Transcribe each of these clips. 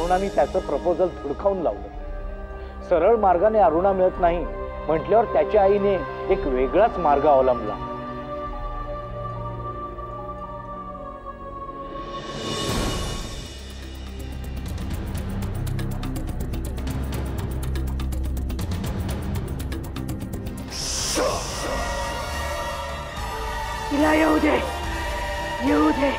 अरुणाने त्याचं प्रपोजल धुडकावून लावलं। सरळ मार्गाने अरुणा मिळत नाही म्हटल्यावर त्याच्या आईने एक वेगळाच मार्ग अवलंबला। तिला येऊ दे, येऊ दे।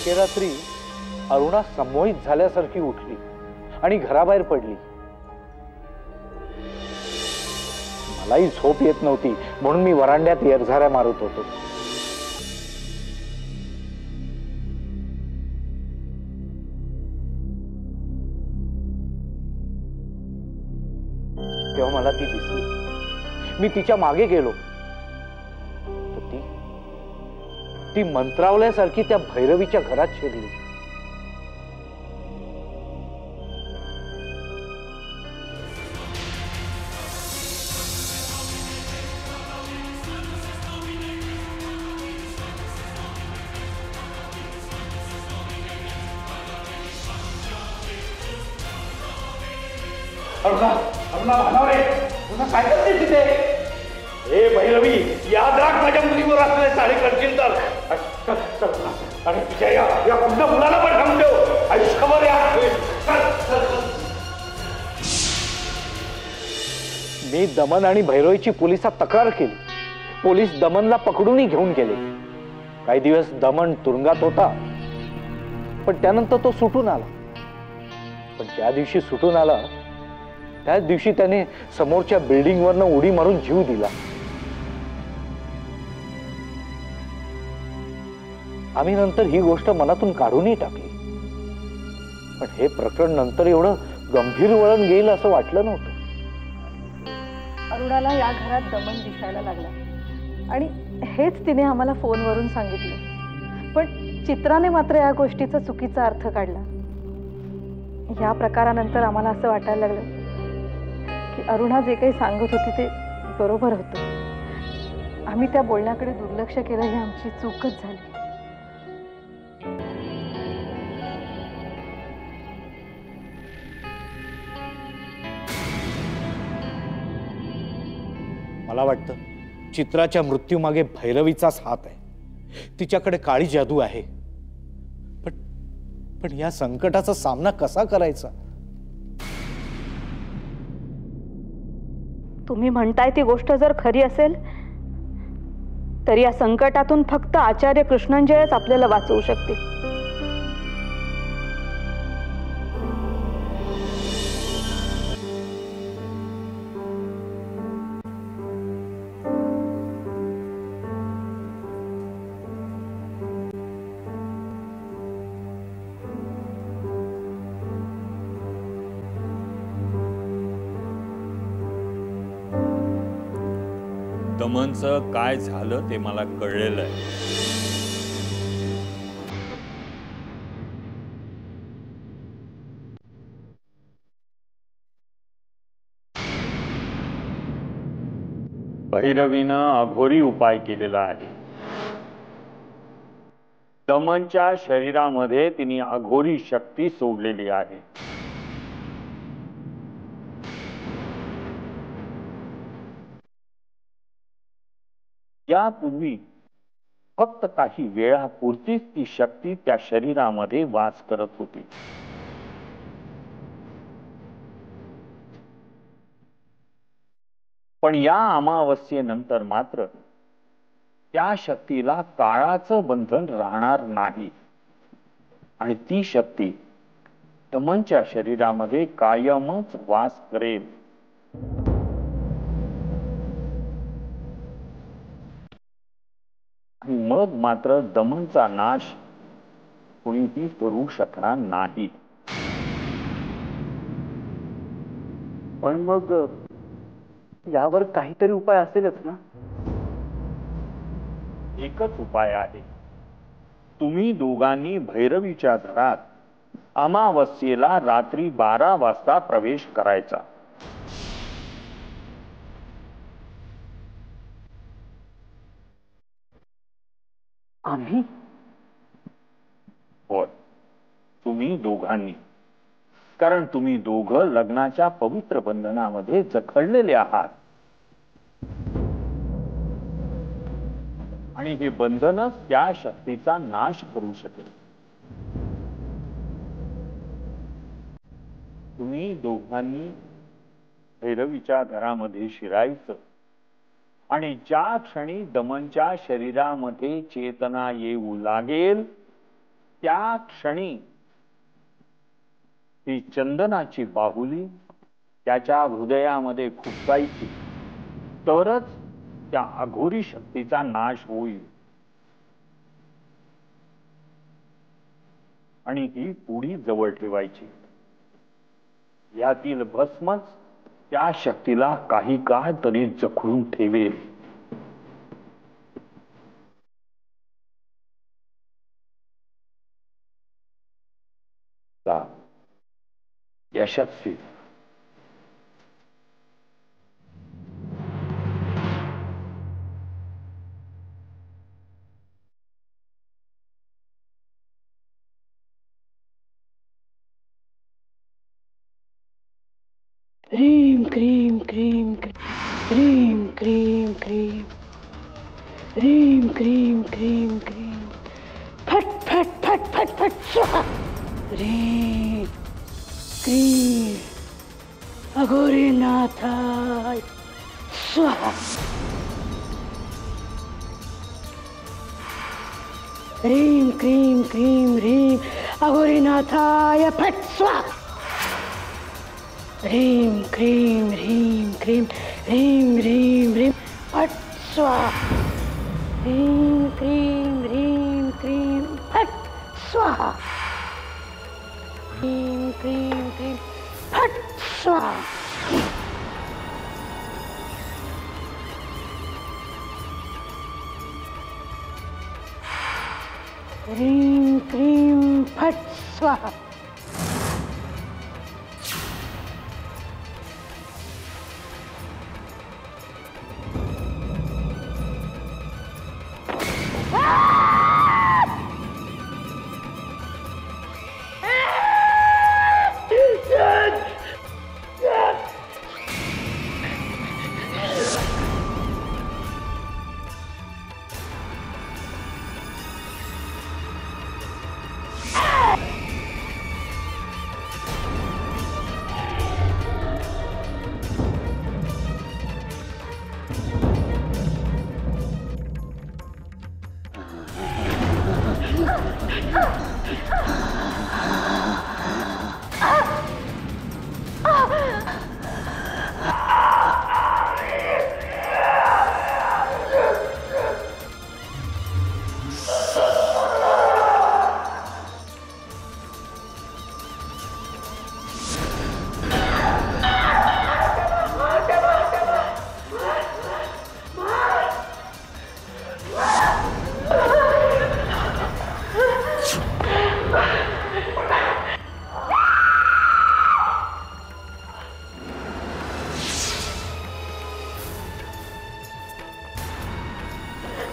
रात्री अरुणा संमोहित झाल्यासारखी उठली आणि घराबाहेर पडली। मलाही झोप येत नव्हती म्हणून मी वरांड्यात येरझाऱ्या मारत होतो। तेव्हा मला ती दिसली। मी तिच्या मागे गेलो तर ती मंत्रावल्यासारखी त्या भैरवीच्या घरात शिरली। काय करते तिथे? हे भैरवी, याद राख माझ्या मुलीवर असलेले साडे करशील तर आणि तुझ्या या पुन्हा मुलाला पण थांबून देऊ आयुष्यभर। मी दमन आणि भैरवीची पोलिसात तक्रार केली। पोलीस दमनला पकडूनही घेऊन गेले। काही दिवस दमन तुरुंगात होता पण त्यानंतर तो सुटून आला। पण ज्या दिवशी सुटून आला त्याच दिवशी त्याने समोरच्या बिल्डिंगवरनं उडी मारून जीव दिला। आम्ही नंतर ही गोष्ट मनातून काढूनही टाकली पण हे प्रकरण नंतर एवढं गंभीर वळण घेईल असं वाटलं नव्हतं। अरुणाला या घरात दमन दिसायला लागला आणि हेच तिने आम्हाला फोनवरून सांगितलं। पण चित्राने मात्र या गोष्टीचा चुकीचा अर्थ काढला। या प्रकारानंतर आम्हाला असं वाटायला लागलं की अरुणा जे काही सांगत होती ते बरोबर होतं। आम्ही त्या बोलण्याकडे दुर्लक्ष केलं ही आमची चूकच झाली। मला वाटतं चित्राच्या मृत्यूमागे भैरवीचाच हात आहे। तिच्याकडे काळी जादू आहे। पण या संकटाचा सामना कसा करायचा? तुम्ही म्हणताय ती गोष्ट जर खरी असेल तर या संकटातून फक्त आचार्य कृष्णंजयच आपल्याला वाचवू शकतील। दमनचं काय झालं ते मला कळलेलं आहे। भैरवीनं अघोरी उपाय केलेला आहे। दमनच्या शरीरामध्ये तिने अघोरी शक्ती सोडलेली आहे। यापूर्वी फक्त काही वेळापुरतीच ती शक्ती त्या शरीरामध्ये वास करत होती। पण या अमावस्येनंतर मात्र त्या शक्तीला काळाचं बंधन राहणार नाही आणि ती शक्ती दमनच्या शरीरामध्ये कायमच वास करेल। मग मात्र दमनचा नाश कोणीही करू शकणार नाही। पण मग यावर काहीतरी उपाय असेलच ना? एकच उपाय आहे। तुम्ही दोघांनी भैरवीच्या घरात अमावस्येला रात्री 12 वाजता प्रवेश करायचा। आम्ही? होय, तुम्ही दोघांनी. कारण तुम्ही दोघं लग्नाच्या पवित्र बंधनामध्ये जखडलेले आहात. आणि हे बंधनच त्या शक्तीचा नाश करू शकेल. तुम्ही दोघांनी भैरवीच्या घरामध्ये शिरायचं आणि ज्या क्षणी दमनच्या शरीरामध्ये चेतना येऊ लागेल त्या क्षणी ती चंदनाची बाहुली त्याच्या हृदयामध्ये खुपसायची, तरच त्या अघोरी शक्तीचा नाश होईल. आणि ही पुडी जवळ ठेवायची. यातील भस्मच त्या शक्तीला काही काळ तरी जखडून ठेवेल. यशस्वी. Cream cream cream cream cream cream cream cream cream cream फट फट फट फट फट स्वाहा. क्रीम क्रीम अघोरी नाथाय स्वाहा. क्रीम क्रीम क्रीम ह्रीम अघोरी नाथाय फट स्वाहा. ह्रीम क्रीम ह्रीम क्रीम ह्रीम ह्रीम ह्रीम फट स्वाहा. ह्रीम क्रीम ह्रीम क्रीम फट स्वाहा. ह्रीम क्रीम क्रीम फट स्वाहा. ह्रीम क्रीम फट स्वाहा.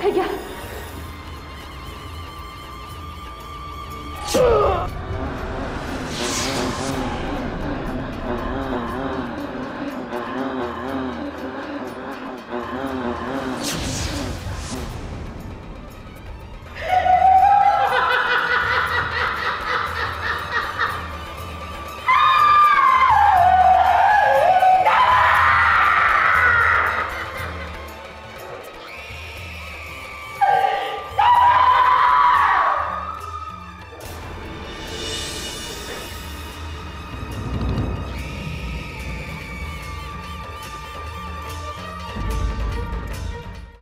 हे घ्या.